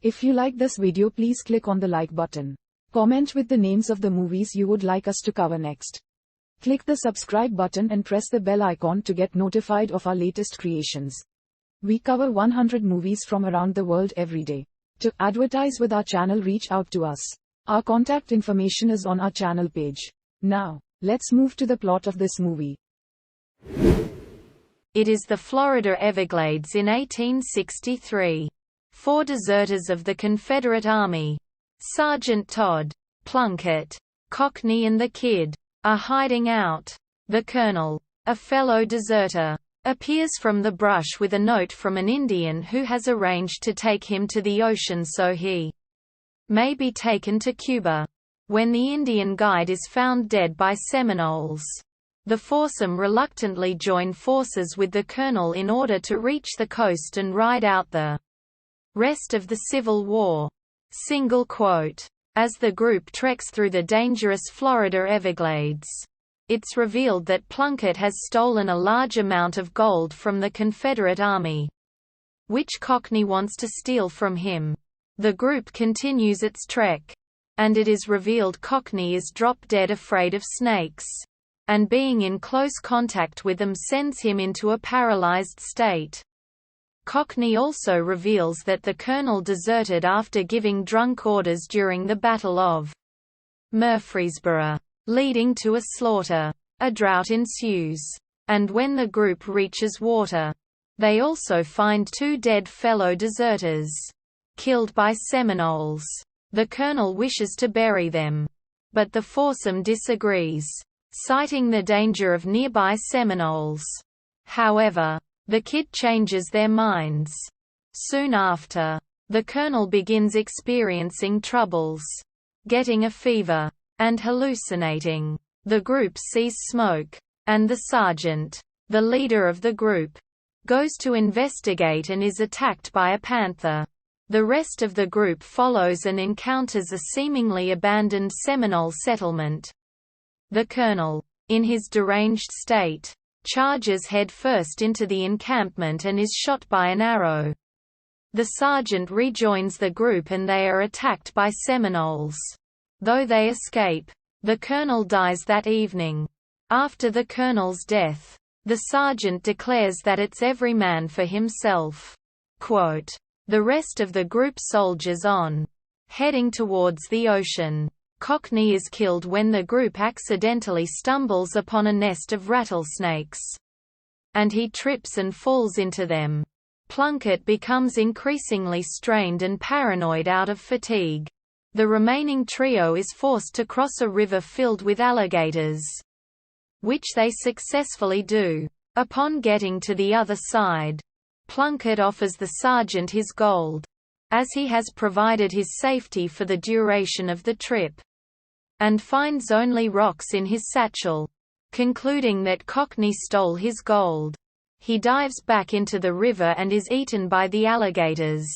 If you like this video, please click on the like button. Comment with the names of the movies you would like us to cover next. Click the subscribe button and press the bell icon to get notified of our latest creations. We cover 100 movies from around the world every day. To advertise with our channel, reach out to us. Our contact information is on our channel page. Now, let's move to the plot of this movie. It is the Florida Everglades in 1863. 4 deserters of the Confederate Army, Sergeant Todd, Plunkett, Cockney and the Kid, are hiding out. The Colonel, a fellow deserter, appears from the brush with a note from an Indian who has arranged to take him to the ocean so he may be taken to Cuba. When the Indian guide is found dead by Seminoles, the foursome reluctantly join forces with the Colonel in order to reach the coast and ride out the rest of the Civil War. As the group treks through the dangerous Florida Everglades, it's revealed that Plunkett has stolen a large amount of gold from the Confederate Army, which Cockney wants to steal from him. The group continues its trek, and it is revealed Cockney is drop-dead afraid of snakes, and being in close contact with them sends him into a paralyzed state. Cockney also reveals that the Colonel deserted after giving drunk orders during the Battle of Murfreesboro, leading to a slaughter. A drought ensues, and when the group reaches water, they also find 2 dead fellow deserters, killed by Seminoles. The Colonel wishes to bury them, but the foursome disagrees, citing the danger of nearby Seminoles. However, the Kid changes their minds. Soon after, the Colonel begins experiencing troubles, getting a fever, and hallucinating. The group sees smoke, and the sergeant, the leader of the group, goes to investigate and is attacked by a panther. The rest of the group follows and encounters a seemingly abandoned Seminole settlement. The Colonel, in his deranged state, charges headfirst into the encampment and is shot by an arrow. The sergeant rejoins the group and they are attacked by Seminoles. Though they escape, the Colonel dies that evening. After the Colonel's death, the sergeant declares that it's every man for himself. Quote, the rest of the group soldiers on, heading towards the ocean. Cockney is killed when the group accidentally stumbles upon a nest of rattlesnakes, and he trips and falls into them. Plunkett becomes increasingly strained and paranoid out of fatigue. The remaining trio is forced to cross a river filled with alligators, which they successfully do. Upon getting to the other side, Plunkett offers the sergeant his gold, as he has provided his safety for the duration of the trip, and finds only rocks in his satchel. Concluding that Cockney stole his gold, he dives back into the river and is eaten by the alligators.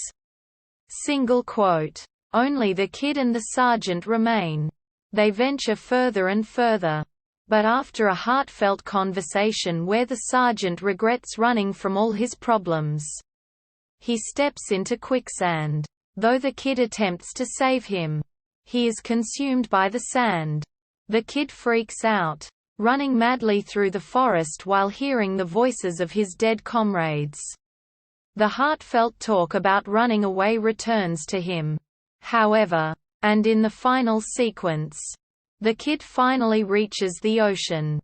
Only the Kid and the sergeant remain. They venture further and further, but after a heartfelt conversation where the sergeant regrets running from all his problems, he steps into quicksand. Though the Kid attempts to save him, he is consumed by the sand. The Kid freaks out, running madly through the forest while hearing the voices of his dead comrades. The heartfelt talk about running away returns to him. However, and in the final sequence, the Kid finally reaches the ocean.